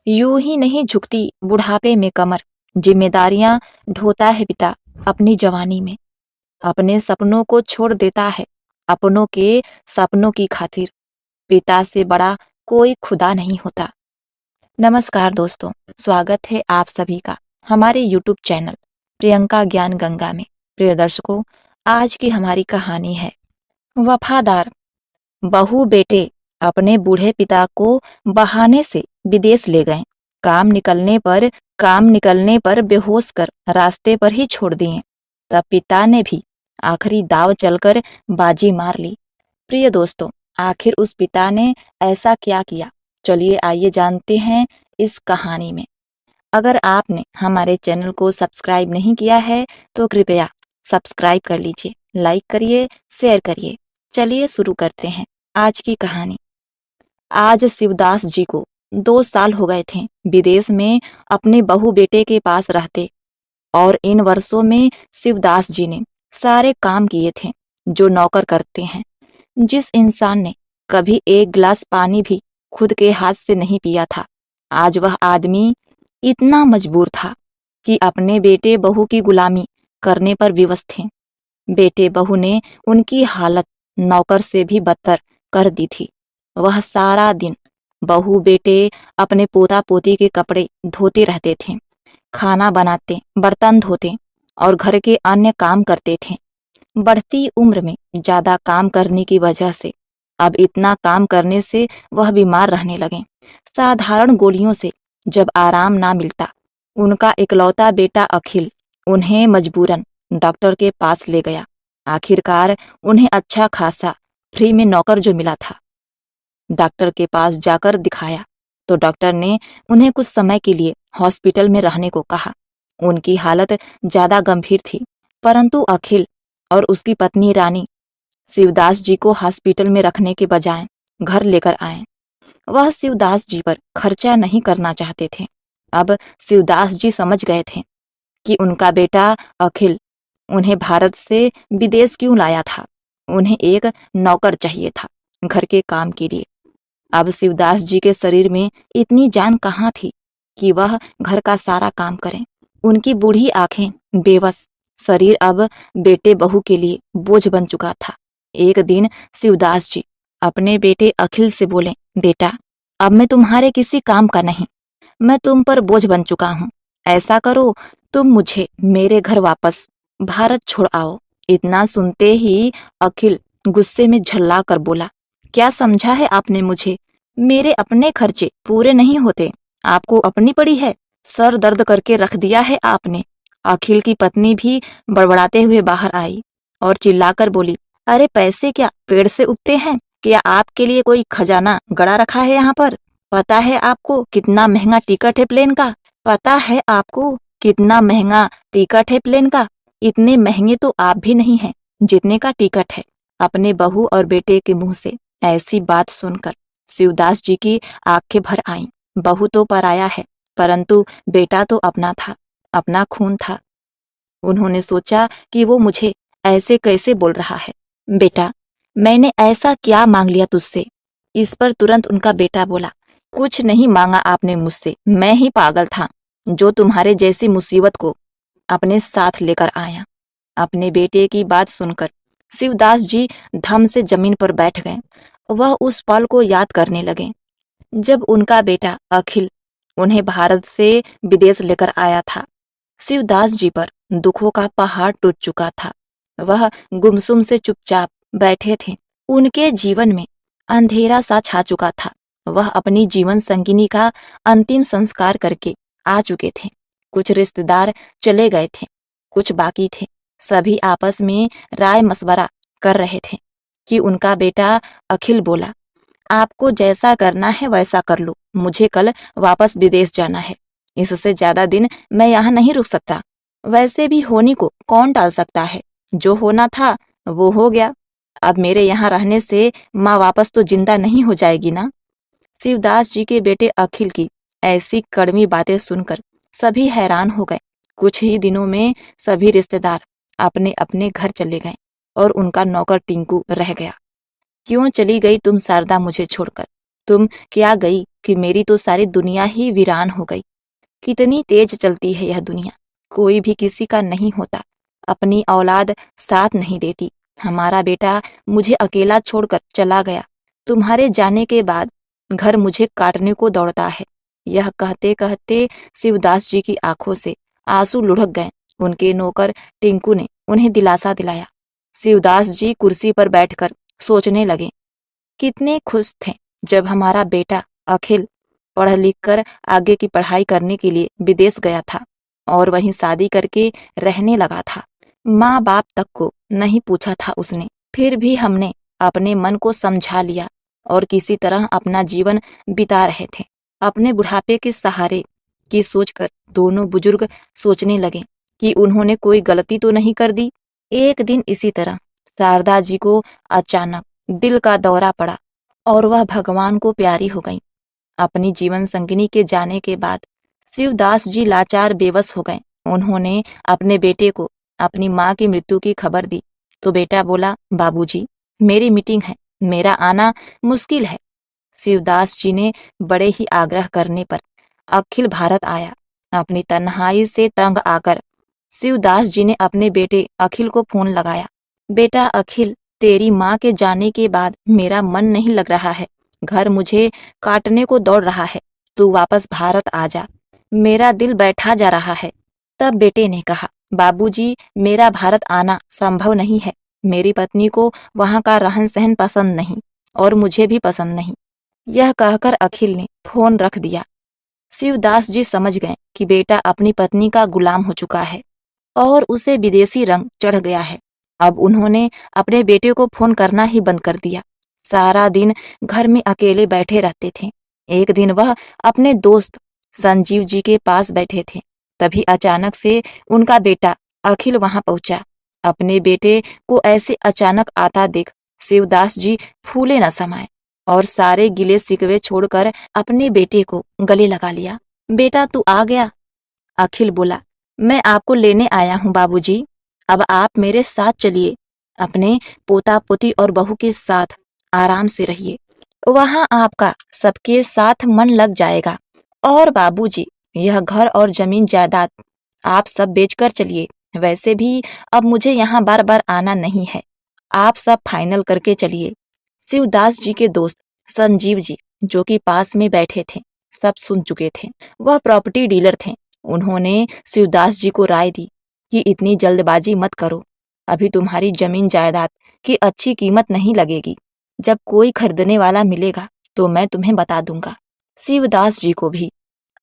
यूं ही नहीं झुकती बुढ़ापे में कमर। जिम्मेदारियां ढोता है पिता अपनी जवानी में। अपने सपनों को छोड़ देता है अपनों के सपनों की खातिर। पिता से बड़ा कोई खुदा नहीं होता। नमस्कार दोस्तों, स्वागत है आप सभी का हमारे यूट्यूब चैनल प्रियंका ज्ञान गंगा में। प्रिय दर्शकों, आज की हमारी कहानी है वफादार। बहू बेटे अपने बूढ़े पिता को बहाने से विदेश ले गए। काम निकलने पर बेहोश कर रास्ते पर ही छोड़ दिए। तब पिता ने भी आखिरी दाव चलकर बाजी मार ली। प्रिय दोस्तों, आखिर उस पिता ने ऐसा क्या किया? चलिए आइए जानते हैं इस कहानी में। अगर आपने हमारे चैनल को सब्सक्राइब नहीं किया है तो कृपया सब्सक्राइब कर लीजिए, लाइक करिए, शेयर करिए। चलिए शुरू करते हैं आज की कहानी। आज शिवदास जी को 2 साल हो गए थे विदेश में अपने बहू बेटे के पास रहते, और इन वर्षों में शिवदास जी ने सारे काम किए थे जो नौकर करते हैं। जिस इंसान ने कभी एक गिलास पानी भी खुद के हाथ से नहीं पिया था, आज वह आदमी इतना मजबूर था कि अपने बेटे बहू की गुलामी करने पर विवश थे। बेटे बहू ने उनकी हालत नौकर से भी बदतर कर दी थी। वह सारा दिन बहू बेटे अपने पोता पोती के कपड़े धोते रहते थे, खाना बनाते, बर्तन धोते और घर के अन्य काम करते थे। बढ़ती उम्र में ज्यादा काम करने की वजह से अब इतना काम करने से वह बीमार रहने लगे। साधारण गोलियों से जब आराम ना मिलता, उनका इकलौता बेटा अखिल उन्हें मजबूरन डॉक्टर के पास ले गया। आखिरकार उन्हें अच्छा खासा फ्री में नौकर जो मिला था। डॉक्टर के पास जाकर दिखाया तो डॉक्टर ने उन्हें कुछ समय के लिए हॉस्पिटल में रहने को कहा। उनकी हालत ज्यादा गंभीर थी, परंतु अखिल और उसकी पत्नी रानी शिवदास जी को हॉस्पिटल में रखने के बजाय घर लेकर आए। वह शिवदास जी पर खर्चा नहीं करना चाहते थे। अब शिवदास जी समझ गए थे कि उनका बेटा अखिल उन्हें भारत से विदेश क्यों लाया था। उन्हें एक नौकर चाहिए था घर के काम के लिए। अब शिवदास जी के शरीर में इतनी जान कहाँ थी कि वह घर का सारा काम करें। उनकी बूढ़ी आंखें बेबस, शरीर अब बेटे बहू के लिए बोझ बन चुका था। एक दिन शिवदास जी अपने बेटे अखिल से बोले, बेटा, अब मैं तुम्हारे किसी काम का नहीं, मैं तुम पर बोझ बन चुका हूँ। ऐसा करो, तुम मुझे मेरे घर वापस भारत छोड़ आओ। इतना सुनते ही अखिल गुस्से में झल्ला कर बोला, क्या समझा है आपने मुझे? मेरे अपने खर्चे पूरे नहीं होते, आपको अपनी पड़ी है? सर दर्द करके रख दिया है आपने। अखिल की पत्नी भी बड़बड़ाते हुए बाहर आई और चिल्लाकर बोली, अरे पैसे क्या पेड़ से उगते हैं? क्या आपके लिए कोई खजाना गड़ा रखा है यहाँ पर? पता है आपको कितना महंगा टिकट है प्लेन का? पता है आपको कितना महंगा टिकट है प्लेन का? इतने महंगे तो आप भी नहीं हैं जितने का टिकट है। अपने बहू और बेटे के मुंह से ऐसी बात सुनकर शिवदास जी की आंखें भर आईं। बहू तो पराया है, परंतु बेटा तो अपना था, अपना खून था। उन्होंने सोचा कि वो मुझे ऐसे कैसे बोल रहा है। बेटा, मैंने ऐसा क्या मांग लिया तुझसे? इस पर तुरंत उनका बेटा बोला, कुछ नहीं मांगा आपने मुझसे, मैं ही पागल था जो तुम्हारे जैसी मुसीबत को अपने साथ लेकर आया। अपने बेटे की बात सुनकर शिवदास जी धम से जमीन पर बैठ गए। वह उस पल को याद करने लगे जब उनका बेटा अखिल उन्हें भारत से विदेश लेकर आया था। शिवदास जी पर दुखों का पहाड़ टूट चुका था। वह गुमसुम से चुपचाप बैठे थे। उनके जीवन में अंधेरा सा छा चुका था। वह अपनी जीवन संगिनी का अंतिम संस्कार करके आ चुके थे। कुछ रिश्तेदार चले गए थे, कुछ बाकी थे। सभी आपस में राय मशवरा कर रहे थे कि उनका बेटा अखिल बोला, आपको जैसा करना है वैसा कर लो, मुझे कल वापस विदेश जाना है। इससे ज्यादा दिन मैं यहाँ नहीं रुक सकता। वैसे भी होने को कौन टाल सकता है? जो होना था वो हो गया। अब मेरे यहाँ रहने से माँ वापस तो जिंदा नहीं हो जाएगी ना। शिवदास जी के बेटे अखिल की ऐसी कड़वी बातें सुनकर सभी हैरान हो गए। कुछ ही दिनों में सभी रिश्तेदार अपने अपने घर चले गए और उनका नौकर टिंकू रह गया। क्यों चली गई तुम शारदा मुझे छोड़कर? तुम क्या गई कि मेरी तो सारी दुनिया ही वीरान हो गई। कितनी तेज चलती है यह दुनिया, कोई भी किसी का नहीं होता, अपनी औलाद साथ नहीं देती। हमारा बेटा मुझे अकेला छोड़कर चला गया, तुम्हारे जाने के बाद घर मुझे काटने को दौड़ता है। यह कहते कहते शिवदास जी की आंखों से आंसू लुढ़क गए। उनके नौकर टिंकू ने उन्हें दिलासा दिलाया। शिवदास जी कुर्सी पर बैठकर सोचने लगे। कितने खुश थे जब हमारा बेटा अखिल पढ़ लिख कर आगे की पढ़ाई करने के लिए विदेश गया था और वहीं शादी करके रहने लगा था। माँ बाप तक को नहीं पूछा था उसने। फिर भी हमने अपने मन को समझा लिया और किसी तरह अपना जीवन बिता रहे थे। अपने बुढ़ापे के सहारे की सोचकर दोनों बुजुर्ग सोचने लगे कि उन्होंने कोई गलती तो नहीं कर दी। एक दिन इसी तरह शारदा जी को अचानक दिल का दौरा पड़ा और वह भगवान को प्यारी हो गई। अपनी जीवन संगिनी के जाने के बाद शिवदास जी लाचार बेबस हो गए। उन्होंने अपने बेटे को अपनी माँ की मृत्यु की खबर दी तो बेटा बोला, बाबूजी मेरी मीटिंग है, मेरा आना मुश्किल है। शिवदास जी ने बड़े ही आग्रह करने पर अखिल भारत आया। अपनी तन्हाई से तंग आकर शिवदास जी ने अपने बेटे अखिल को फोन लगाया। बेटा अखिल, तेरी माँ के जाने के बाद मेरा मन नहीं लग रहा है, घर मुझे काटने को दौड़ रहा है, तू वापस भारत आ जा, मेरा दिल बैठा जा रहा है। तब बेटे ने कहा, बाबूजी मेरा भारत आना संभव नहीं है, मेरी पत्नी को वहाँ का रहन सहन पसंद नहीं और मुझे भी पसंद नहीं। यह कहकर अखिल ने फोन रख दिया। शिवदास जी समझ गए कि बेटा अपनी पत्नी का गुलाम हो चुका है और उसे विदेशी रंग चढ़ गया है। अब उन्होंने अपने बेटे को फोन करना ही बंद कर दिया। सारा दिन घर में अकेले बैठे रहते थे। एक दिन वह अपने दोस्त संजीव जी के पास बैठे थे, तभी अचानक से उनका बेटा अखिल वहां पहुंचा। अपने बेटे को ऐसे अचानक आता देख शिवदास जी फूले न समाये और सारे गिले शिकवे छोड़कर अपने बेटे को गले लगा लिया। बेटा तू आ गया? अखिल बोला, मैं आपको लेने आया हूँ बाबूजी, अब आप मेरे साथ चलिए, अपने पोता पोती और बहू के साथ आराम से रहिए, वहाँ आपका सबके साथ मन लग जाएगा। और बाबूजी यह घर और जमीन जायदाद आप सब बेचकर चलिए, वैसे भी अब मुझे यहाँ बार बार आना नहीं है, आप सब फाइनल करके चलिए। शिवदास जी के दोस्त संजीव जी जो कि पास में बैठे थे सब सुन चुके थे। वह प्रॉपर्टी डीलर थे। उन्होंने शिवदास जी को राय दी कि इतनी जल्दबाजी मत करो, अभी तुम्हारी जमीन जायदाद की अच्छी कीमत नहीं लगेगी, जब कोई खरीदने वाला मिलेगा तो मैं तुम्हें बता दूंगा। शिवदास जी को भी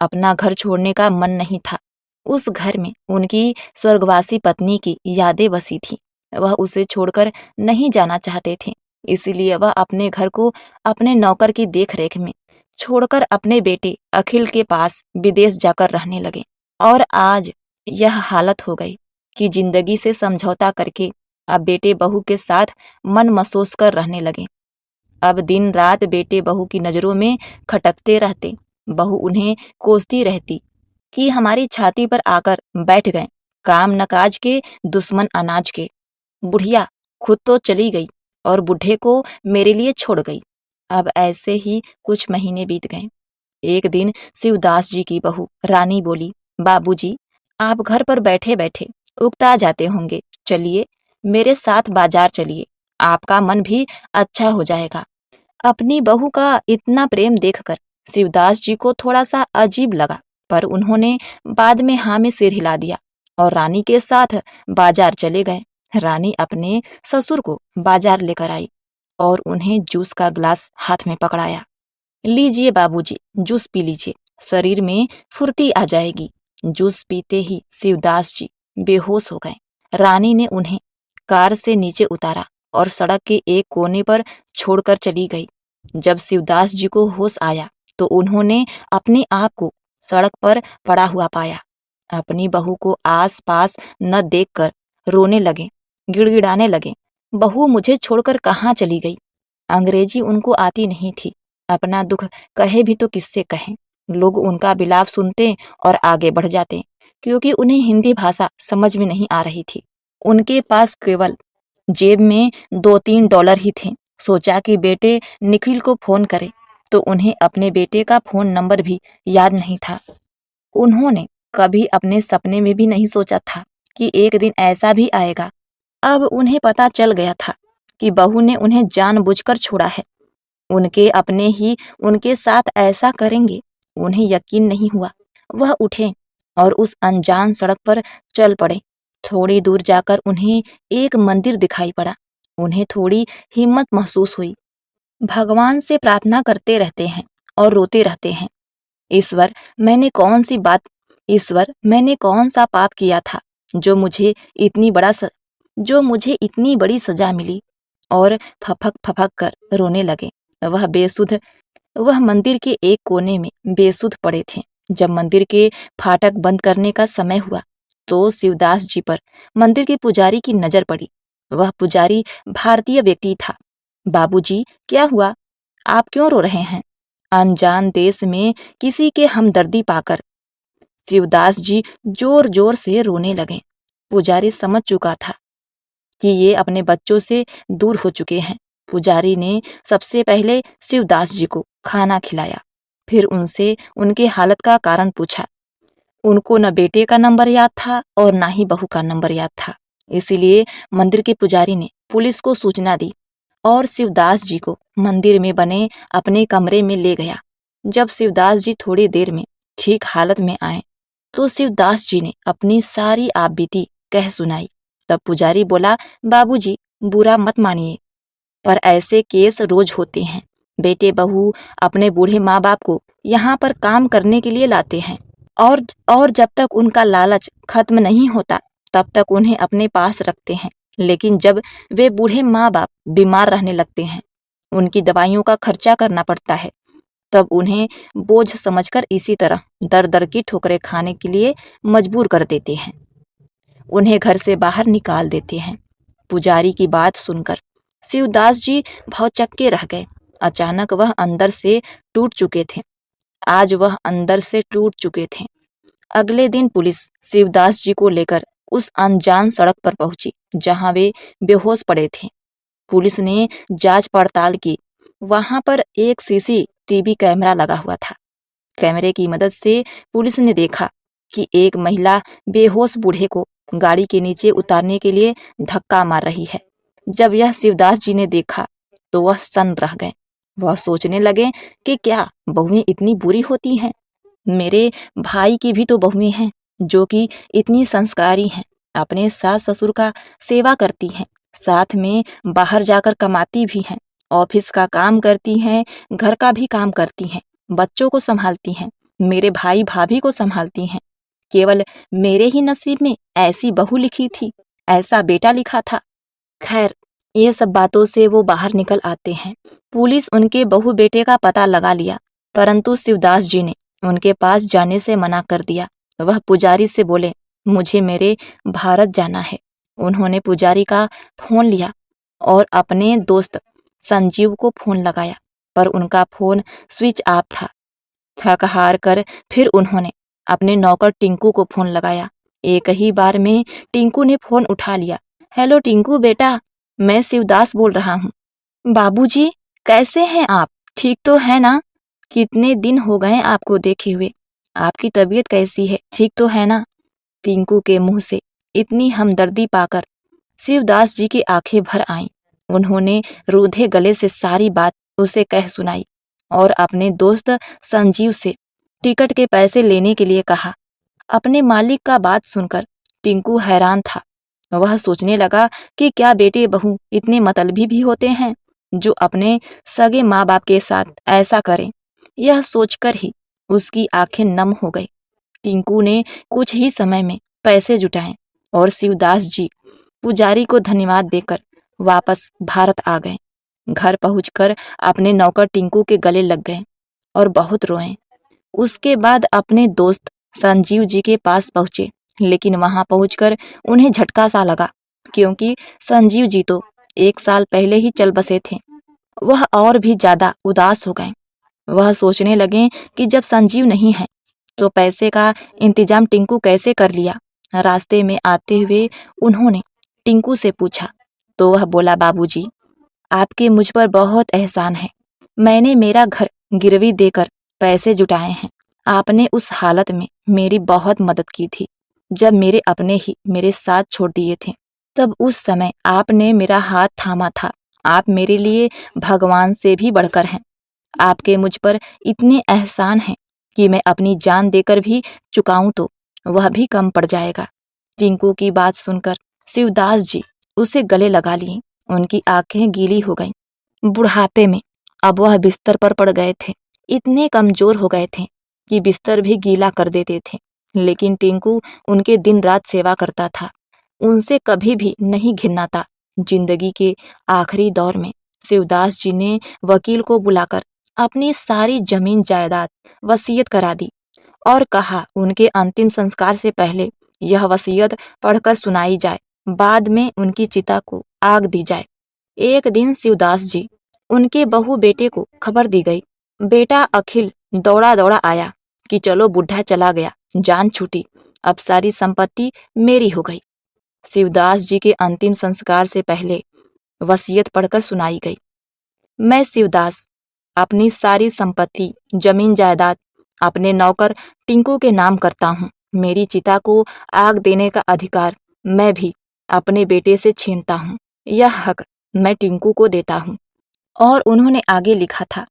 अपना घर छोड़ने का मन नहीं था। उस घर में उनकी स्वर्गवासी पत्नी की यादें बसी थी, वह उसे छोड़कर नहीं जाना चाहते थे। इसीलिए वह अपने घर को अपने नौकर की देखरेख में छोड़कर अपने बेटे अखिल के पास विदेश जाकर रहने लगे। और आज यह हालत हो गई कि जिंदगी से समझौता करके अब बेटे बहू के साथ मन मसोस कर रहने लगे। अब दिन रात बेटे बहू की नजरों में खटकते रहते। बहू उन्हें कोसती रहती कि हमारी छाती पर आकर बैठ गए, काम नकाज के, दुश्मन अनाज के। बुढ़िया खुद तो चली गई और बूढ़े को मेरे लिए छोड़ गई। अब ऐसे ही कुछ महीने बीत गए। एक दिन शिवदास जी की बहू रानी बोली, बाबूजी आप घर पर बैठे बैठे उकता जाते होंगे, चलिए मेरे साथ बाजार चलिए, आपका मन भी अच्छा हो जाएगा। अपनी बहू का इतना प्रेम देखकर शिवदास जी को थोड़ा सा अजीब लगा, पर उन्होंने बाद में हाँ में सिर हिला दिया और रानी के साथ बाजार चले गए। रानी अपने ससुर को बाजार लेकर आई और उन्हें जूस का ग्लास हाथ में पकड़ाया। लीजिए बाबूजी, जूस पी लीजिए, शरीर में फुर्ती आ जाएगी। जूस पीते ही शिवदास जी बेहोश हो गए। रानी ने उन्हें कार से नीचे उतारा और सड़क के एक कोने पर छोड़कर चली गई। जब शिवदास जी को होश आया तो उन्होंने अपने आप को सड़क पर पड़ा हुआ पाया। अपनी बहू को आस पास न देखकर रोने लगे, गिड़गिड़ाने लगे, बहू मुझे छोड़कर कहाँ चली गई। अंग्रेजी उनको आती नहीं थी, अपना दुख कहे भी तो किससे कहें। लोग उनका विलाप सुनते और आगे बढ़ जाते, क्योंकि उन्हें हिंदी भाषा समझ में नहीं आ रही थी। उनके पास केवल जेब में $2-3 ही थे। सोचा कि बेटे निखिल को फोन करे तो उन्हें अपने बेटे का फ़ोन नंबर भी याद नहीं था। उन्होंने कभी अपने सपने में भी नहीं सोचा था कि एक दिन ऐसा भी आएगा। अब उन्हें पता चल गया था कि बहू ने उन्हें जानबूझकर छोड़ा है। उनके अपने ही उनके साथ ऐसा करेंगे, उन्हें यकीन नहीं हुआ। वह उठे और उस अनजान सड़क पर चल पड़े। थोड़ी दूर जाकर उन्हें एक मंदिर दिखाई पड़ा। उन्हें थोड़ी हिम्मत महसूस हुई। भगवान से प्रार्थना करते रहते हैं और रोते रहते हैं, ईश्वर मैंने कौन सी बात ईश्वर मैंने कौन सा पाप किया था जो मुझे इतनी बड़ा स, जो मुझे इतनी बड़ी सजा मिली। और फपक फपक कर रोने लगे। वह मंदिर के एक कोने में बेसुध पड़े थे। जब मंदिर के फाटक बंद करने का समय हुआ तो शिवदास जी पर मंदिर के पुजारी की नजर पड़ी। वह पुजारी भारतीय व्यक्ति था। बाबूजी, क्या हुआ? आप क्यों रो रहे हैं? अनजान देश में किसी के हमदर्दी पाकर शिवदास जी जोर जोर से रोने लगे। पुजारी समझ चुका था कि ये अपने बच्चों से दूर हो चुके हैं। पुजारी ने सबसे पहले शिवदास जी को खाना खिलाया, फिर उनसे उनके हालत का कारण पूछा। उनको न बेटे का नंबर याद था और ना ही बहू का नंबर याद था। इसीलिए मंदिर के पुजारी ने पुलिस को सूचना दी और शिवदास जी को मंदिर में बने अपने कमरे में ले गया। जब शिवदास जी थोड़ी देर में ठीक हालत में आए तो शिवदास जी ने अपनी सारी आपबीती कह सुनाई। तब पुजारी बोला, बाबूजी, बुरा मत मानिए, पर ऐसे केस रोज होते हैं। बेटे बहू अपने बूढ़े माँ बाप को यहाँ पर काम करने के लिए लाते हैं और जब तक उनका लालच खत्म नहीं होता तब तक उन्हें अपने पास रखते हैं। लेकिन जब वे बूढ़े माँ बाप बीमार रहने लगते हैं, उनकी दवाइयों का खर्चा करना पड़ता है, तब उन्हें बोझ समझकर इसी तरह दर दर की ठोकरें खाने के लिए मजबूर कर देते हैं। उन्हें घर से बाहर निकाल देते हैं। पुजारी की बात सुनकर शिवदास जी भौचक्के रह गए। अचानक वह अंदर से टूट चुके थे। आज वह अंदर से टूट चुके थे। अगले दिन पुलिस शिवदास जी को लेकर उस अनजान सड़क पर पहुंची जहां वे बेहोश पड़े थे। पुलिस ने जांच पड़ताल की। वहां पर एक सीसीटीवी कैमरा लगा हुआ था। कैमरे की मदद से पुलिस ने देखा कि एक महिला बेहोश बूढ़े को गाड़ी के नीचे उतारने के लिए धक्का मार रही है। जब यह शिवदास जी ने देखा तो वह सन्न रह गए। वह सोचने लगे कि क्या बहुएं इतनी बुरी होती हैं? मेरे भाई की भी तो बहुएं हैं जो कि इतनी संस्कारी हैं, अपने सास ससुर का सेवा करती हैं, साथ में बाहर जाकर कमाती भी हैं, ऑफिस का काम करती हैं, घर का भी काम करती हैं, बच्चों को संभालती हैं, मेरे भाई भाभी को संभालती हैं। केवल मेरे ही नसीब में ऐसी बहू लिखी थी, ऐसा बेटा लिखा था। खैर, ये सब बातों से वो बाहर निकल आते हैं। पुलिस उनके बहू बेटे का पता लगा लिया, परंतु शिवदास जी ने उनके पास जाने से मना कर दिया। वह पुजारी से बोले, मुझे मेरे भारत जाना है। उन्होंने पुजारी का फोन लिया और अपने दोस्त संजीव को फोन लगाया, पर उनका फोन स्विच ऑफ था। थक हार कर फिर उन्होंने अपने नौकर टिंकू को फोन लगाया। एक ही बार में टिंकू ने फोन उठा लिया। हेलो टिंकू बेटा, मैं शिवदास बोल रहा हूँ। बाबूजी, कैसे हैं आप? ठीक तो है ना? कितने दिन हो गए आपको देखे हुए। आपकी तबीयत कैसी है? ठीक तो है ना? टिंकू के मुंह से इतनी हमदर्दी पाकर शिवदास जी की आंखें भर आईं। उन्होंने रूधे गले से सारी बात उसे कह सुनाई और अपने दोस्त संजीव से टिकट के पैसे लेने के लिए कहा। अपने मालिक का बात सुनकर टिंकू हैरान था। वह सोचने लगा कि क्या बेटे बहू इतने मतलबी भी होते हैं जो अपने सगे माँ बाप के साथ ऐसा करें। यह सोचकर ही उसकी आंखें नम हो गई। टिंकू ने कुछ ही समय में पैसे जुटाए और शिवदास जी पुजारी को धन्यवाद देकर वापस भारत आ गए। घर पहुंचकर अपने नौकर टिंकू के गले लग गए और बहुत रोए। उसके बाद अपने दोस्त संजीव जी के पास पहुंचे, लेकिन वहां पहुंचकर उन्हें झटका सा लगा, क्योंकि संजीव जी तो 1 साल पहले ही चल बसे थे। वह और भी ज्यादा उदास हो गए। वह सोचने लगे कि जब संजीव नहीं है तो पैसे का इंतजाम टिंकू कैसे कर लिया। रास्ते में आते हुए उन्होंने टिंकू से पूछा तो वह बोला, बाबूजी, आपके मुझ पर बहुत एहसान है। मैंने मेरा घर गिरवी देकर पैसे जुटाए हैं। आपने उस हालत में मेरी बहुत मदद की थी जब मेरे अपने ही मेरे साथ छोड़ दिए थे। तब उस समय आपने मेरा हाथ थामा था। आप मेरे लिए भगवान से भी बढ़कर हैं। आपके मुझ पर इतने एहसान हैं कि मैं अपनी जान देकर भी चुकाऊं तो वह भी कम पड़ जाएगा। टिंकू की बात सुनकर शिवदास जी उसे गले लगा लिए। उनकी आंखें गीली हो गईं। बुढ़ापे में अब वह बिस्तर पर पड़ गए थे। इतने कमजोर हो गए थे कि बिस्तर भी गीला कर देते थे। लेकिन टिंकू उनके दिन रात सेवा करता था। उनसे कभी भी नहीं घिरना था। जिंदगी के आखिरी दौर में शिवदास जी ने वकील को बुलाकर अपनी सारी जमीन जायदाद वसीयत करा दी और कहा उनके अंतिम संस्कार से पहले यह वसीयत पढ़कर सुनाई जाए, बाद में उनकी चिता को आग दी जाए। एक दिन शिवदास जी उनके बहू बेटे को खबर दी गई। बेटा अखिल दौड़ा दौड़ा आया कि चलो बुढ़ा चला गया, जान छूटी, अब सारी संपत्ति मेरी हो गई। शिवदास जी के अंतिम संस्कार से पहले वसीयत पढ़कर सुनाई गई। मैं शिवदास अपनी सारी संपत्ति, जमीन जायदाद अपने नौकर टिंकू के नाम करता हूँ। मेरी चिता को आग देने का अधिकार मैं भी अपने बेटे से छीनता हूँ। यह हक मैं टिंकू को देता हूँ। और उन्होंने आगे लिखा था,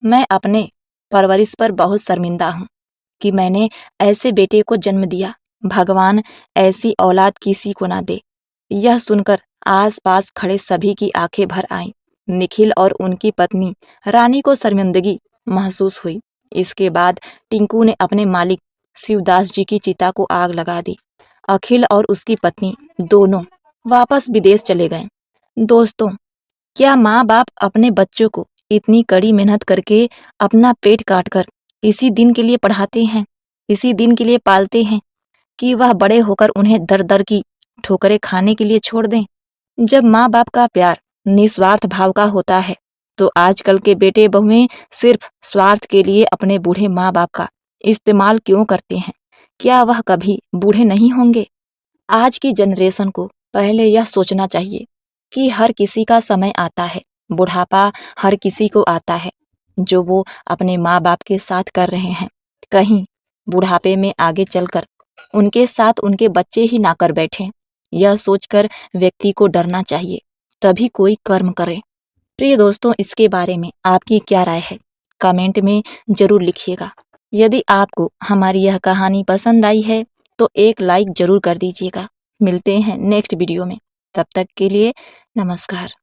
मैं अपने परवरिश पर बहुत शर्मिंदा हूँ कि मैंने ऐसे बेटे को जन्म दिया। भगवान ऐसी औलाद किसी को ना दे। यह सुनकर आसपास खड़े सभी की आंखें भर आईं। निखिल और उनकी पत्नी रानी को शर्मिंदगी महसूस हुई। इसके बाद टिंकू ने अपने मालिक शिवदास जी की चिता को आग लगा दी। अखिल और उसकी पत्नी दोनों वापस विदेश चले गए। दोस्तों, क्या माँ बाप अपने बच्चों को इतनी कड़ी मेहनत करके अपना पेट काटकर इसी दिन के लिए पढ़ाते हैं, इसी दिन के लिए पालते हैं कि वह बड़े होकर उन्हें दर दर की ठोकरें खाने के लिए छोड़ दें? जब माँ बाप का प्यार निस्वार्थ भाव का होता है तो आजकल के बेटे बहुएं सिर्फ स्वार्थ के लिए अपने बूढ़े माँ बाप का इस्तेमाल क्यों करते हैं? क्या वह कभी बूढ़े नहीं होंगे? आज की जनरेशन को पहले यह सोचना चाहिए कि हर किसी का समय आता है, बुढ़ापा हर किसी को आता है। जो वो अपने माँ बाप के साथ कर रहे हैं, कहीं बुढ़ापे में आगे चलकर उनके साथ उनके बच्चे ही ना कर बैठें। यह सोचकर व्यक्ति को डरना चाहिए, तभी कोई कर्म करे। प्रिय दोस्तों, इसके बारे में आपकी क्या राय है? कमेंट में जरूर लिखिएगा। यदि आपको हमारी यह कहानी पसंद आई है तो एक लाइक जरूर कर दीजिएगा। मिलते हैं नेक्स्ट वीडियो में। तब तक के लिए नमस्कार।